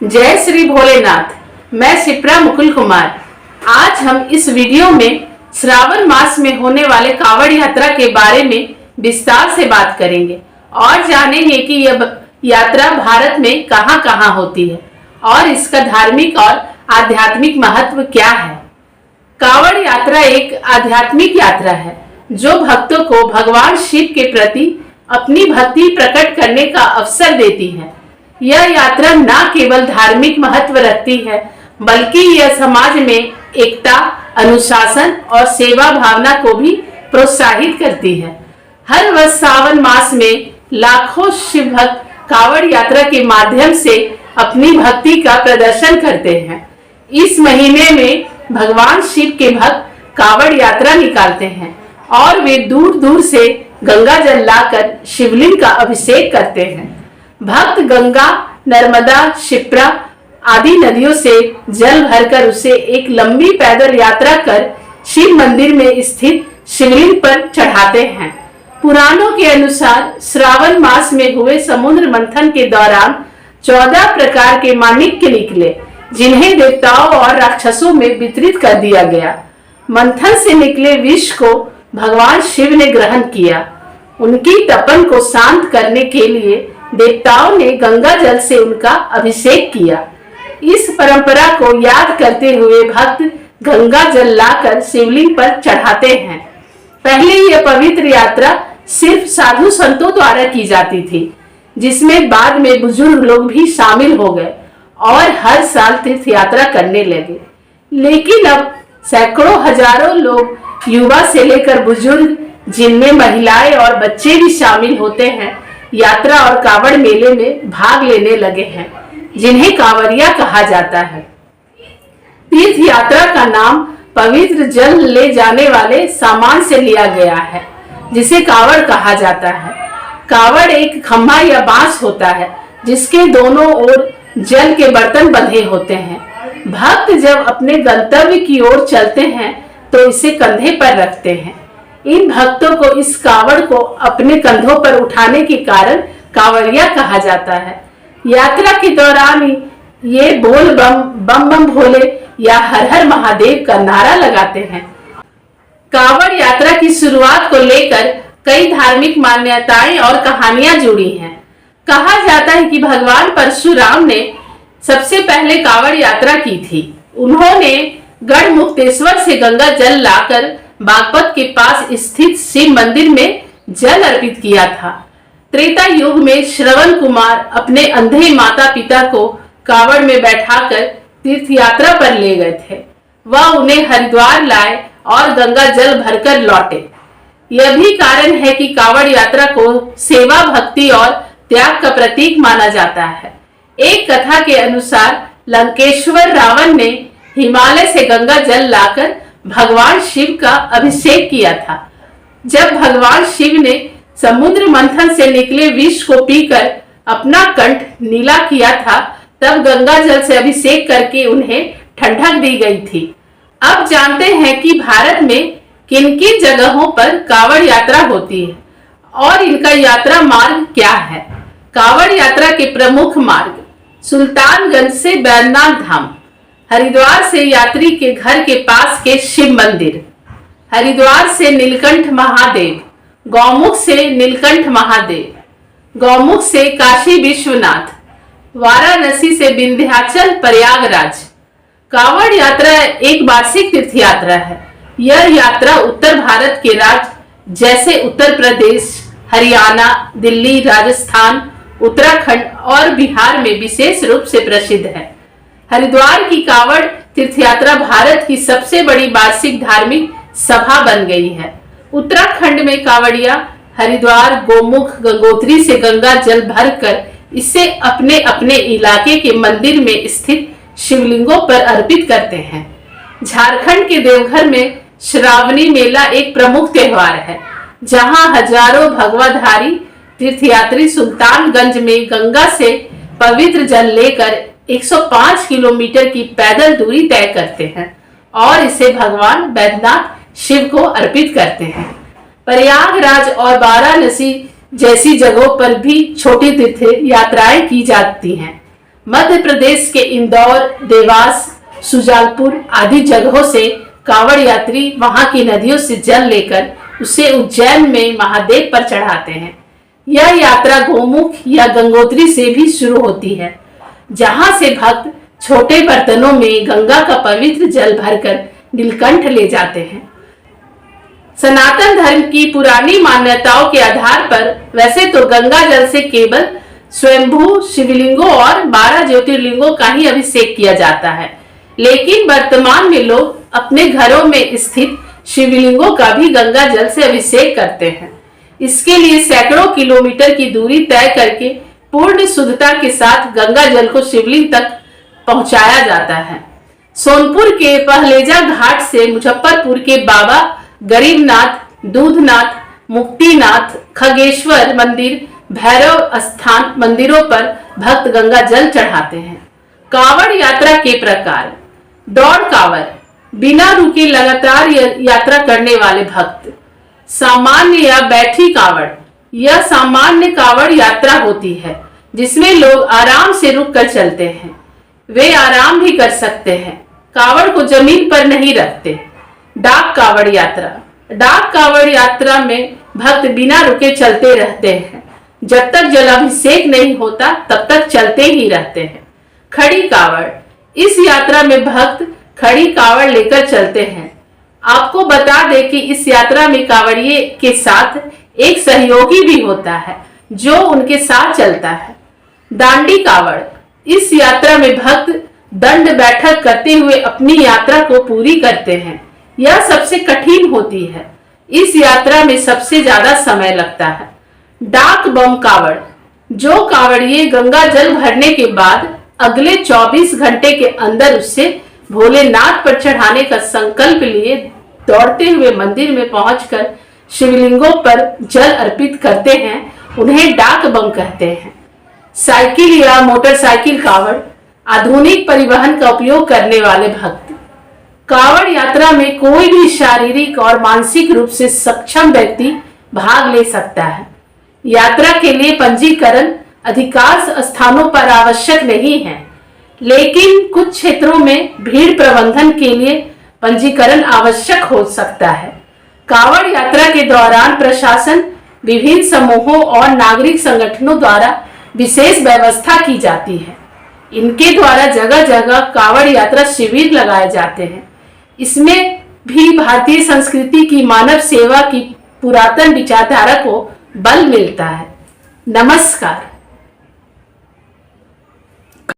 जय श्री भोलेनाथ। मैं शिप्रा मुकुल कुमार। आज हम इस वीडियो में श्रावण मास में होने वाले कावड़ यात्रा के बारे में विस्तार से बात करेंगे और जानेंगे कि यह यात्रा भारत में कहां-कहां होती है और इसका धार्मिक और आध्यात्मिक महत्व क्या है। कावड़ यात्रा एक आध्यात्मिक यात्रा है जो भक्तों को भगवान शिव के प्रति अपनी भक्ति प्रकट करने का अवसर देती है। यह यात्रा न केवल धार्मिक महत्व रखती है बल्कि यह समाज में एकता, अनुशासन और सेवा भावना को भी प्रोत्साहित करती है। हर वर्ष सावन मास में लाखों शिव भक्त कावड़ यात्रा के माध्यम से अपनी भक्ति का प्रदर्शन करते हैं। इस महीने में भगवान शिव के भक्त कावड़ यात्रा निकालते हैं और वे दूर दूर से गंगा जल लाकर शिवलिंग का अभिषेक करते हैं। भक्त गंगा, नर्मदा, क्षिप्रा आदि नदियों से जल भरकर उसे एक लंबी पैदल यात्रा कर शिव मंदिर में स्थित शिवलिंग पर चढ़ाते हैं। पुराणों के अनुसार श्रावण मास में हुए समुद्र मंथन के दौरान 14 प्रकार के माणिक्य निकले, जिन्हें देवताओं और राक्षसों में वितरित कर दिया गया। मंथन से निकले विष को भगवान शिव ने ग्रहण किया। उनकी तपन को शांत करने के लिए देवताओं ने गंगा जल से उनका अभिषेक किया। इस परंपरा को याद करते हुए भक्त गंगा जल लाकर शिवलिंग पर चढ़ाते हैं। पहले यह पवित्र यात्रा सिर्फ साधु संतों द्वारा की जाती थी, जिसमें बाद में बुजुर्ग लोग भी शामिल हो गए और हर साल तीर्थ यात्रा करने लगे। लेकिन अब सैकड़ों हजारों लोग, युवा से लेकर बुजुर्ग, जिनमें महिलाएं और बच्चे भी शामिल होते हैं, यात्रा और कावड़ मेले में भाग लेने लगे हैं, जिन्हें कांवरिया कहा जाता है। तीर्थ यात्रा का नाम पवित्र जल ले जाने वाले सामान से लिया गया है, जिसे कावड़ कहा जाता है। कावड़ एक खम्भा या बांस होता है जिसके दोनों ओर जल के बर्तन बंधे होते हैं। भक्त जब अपने गंतव्य की ओर चलते हैं तो इसे कंधे पर रखते हैं। इन भक्तों को इस कावड़ को अपने कंधों पर उठाने के कारण कांवरिया कहा जाता है। यात्रा के दौरान ये बोल बम बम बम भोले या हर हर महादेव का नारा लगाते हैं। कावड़ यात्रा की शुरुआत को लेकर कई धार्मिक मान्यताएं और कहानियां जुड़ी हैं। कहा जाता है कि भगवान परशुराम ने सबसे पहले कावड़ यात्रा की थी। उन्होंने गढ़मुक्तेश्वर से गंगा जल लाकर बागपत के पास स्थित शिव मंदिर में जल अर्पित किया था। त्रेता युग में श्रवण कुमार अपने अंधे माता पिता को कावड़ में बैठाकर तीर्थ यात्रा पर ले गए थे। वह उन्हें हरिद्वार लाए और गंगा जल भरकर लौटे। यह भी कारण है कि कावड़ यात्रा को सेवा, भक्ति और त्याग का प्रतीक माना जाता है। एक कथा के अनुसार लंकेश्वर रावण ने हिमालय से गंगा जल लाकर भगवान शिव का अभिषेक किया था। जब भगवान शिव ने समुद्र मंथन से निकले विष को पीकर अपना कंठ नीला किया था, तब गंगा जल से अभिषेक करके उन्हें ठंडक दी गई थी। अब जानते हैं कि भारत में किन किन जगहों पर कावड़ यात्रा होती है और इनका यात्रा मार्ग क्या है। कावड़ यात्रा के प्रमुख मार्ग: सुल्तानगंज से बैद्यनाथ धाम, हरिद्वार से यात्री के घर के पास के शिव मंदिर, हरिद्वार से नीलकंठ महादेव, गौमुख से नीलकंठ महादेव, गौमुख से काशी विश्वनाथ, वाराणसी से विंध्याचल प्रयागराज। कावड़ यात्रा एक वार्षिक तीर्थ यात्रा है। यह यात्रा उत्तर भारत के राज्य जैसे उत्तर प्रदेश, हरियाणा, दिल्ली, राजस्थान, उत्तराखंड और बिहार में विशेष रूप से प्रसिद्ध है। हरिद्वार की कावड़ तीर्थ यात्रा भारत की सबसे बड़ी वार्षिक धार्मिक सभा बन गई है। उत्तराखंड में कावड़िया हरिद्वार, गोमुख, गंगोत्री से गंगा जल भरकर इसे अपने अपने इलाके के मंदिर में स्थित शिवलिंगों पर अर्पित करते हैं। झारखंड के देवघर में श्रावणी मेला एक प्रमुख त्योहार है, जहां हजारों भगवाधारी तीर्थयात्री सुल्तानगंज में गंगा से पवित्र जल लेकर 105 किलोमीटर की पैदल दूरी तय करते हैं और इसे भगवान बैद्यनाथ शिव को अर्पित करते हैं। प्रयागराज और वाराणसी जैसी जगहों पर भी छोटी तीर्थ यात्राएं की जाती हैं। मध्य प्रदेश के इंदौर, देवास, सुजालपुर आदि जगहों से कांवड़ यात्री वहां की नदियों से जल लेकर उसे उज्जैन में महादेव पर चढ़ाते हैं। यह यात्रा गोमुख या गंगोत्री से भी शुरू होती है, जहां से भक्त छोटे बर्तनों में गंगा का पवित्र जल भरकर नीलकंठ ले जाते हैं। सनातन धर्म की पुरानी मान्यताओं के आधार पर वैसे तो गंगा जल से केवल स्वयंभू शिवलिंगों और 12 ज्योतिर्लिंगों का ही अभिषेक किया जाता है, लेकिन वर्तमान में लोग अपने घरों में स्थित शिवलिंगों का भी गंगा जल से अभिषेक करते हैं। इसके लिए सैकड़ों किलोमीटर की दूरी तय करके पूर्ण शुद्धता के साथ गंगा जल को शिवलिंग तक पहुंचाया जाता है। सोनपुर के पहलेजा घाट से मुजफ्फरपुर के बाबा गरीबनाथ, दूधनाथ, मुक्तिनाथ, खगेश्वर मंदिर, भैरव स्थान मंदिरों पर भक्त गंगा जल चढ़ाते हैं। कांवड़ यात्रा के प्रकार। दौड़ कांवड़, बिना रुके लगातार यात्रा करने वाले भक्त। सामान्य या बैठी कांवड़, यह सामान्य कांवड़ यात्रा होती है जिसमें लोग आराम से रुककर चलते हैं। वे आराम भी कर सकते हैं, कांवड़ को जमीन पर नहीं रखते। डाक कांवड़ यात्रा। डाक कांवड़ यात्रा में भक्त बिना रुके चलते रहते हैं, जब तक जलाभिषेक नहीं होता तब तक चलते ही रहते हैं। खड़ी कांवड़, इस यात्रा में भक्त खड़ी कांवड़ लेकर चलते हैं। आपको बता दें कि इस यात्रा में कांवड़िए के साथ एक सहयोगी भी होता है जो उनके साथ चलता है। दांडी कांवड़, इस यात्रा में भक्त दंड बैठक करते हुए अपनी यात्रा को पूरी करते हैं। यह सबसे कठिन होती है, इस यात्रा में सबसे ज्यादा समय लगता है। डाक बम कांवड़, जो कांवड़िए गंगा जल भरने के बाद अगले 24 घंटे के अंदर उससे भोलेनाथ पर चढ़ाने का संकल्प लिए दौड़ते हुए मंदिर में पहुंचकर शिवलिंगों पर जल अर्पित करते हैं, उन्हें डाक बम कहते हैं। साइकिल या मोटरसाइकिल कांवड़, आधुनिक परिवहन का उपयोग करने वाले भक्त। कांवड़ यात्रा में कोई भी शारीरिक और मानसिक रूप से सक्षम व्यक्ति भाग ले सकता है। यात्रा के लिए पंजीकरण अधिकांश स्थानों पर आवश्यक नहीं है, लेकिन कुछ क्षेत्रों में भीड़ प्रबंधन के लिए पंजीकरण आवश्यक हो सकता है। कांवड़ यात्रा के दौरान प्रशासन, विभिन्न समूहों और नागरिक संगठनों द्वारा विशेष व्यवस्था की जाती है। इनके द्वारा जगह जगह कांवड़ यात्रा शिविर लगाए जाते हैं। इसमें भी भारतीय संस्कृति की मानव सेवा की पुरातन विचारधारा को बल मिलता है। नमस्कार।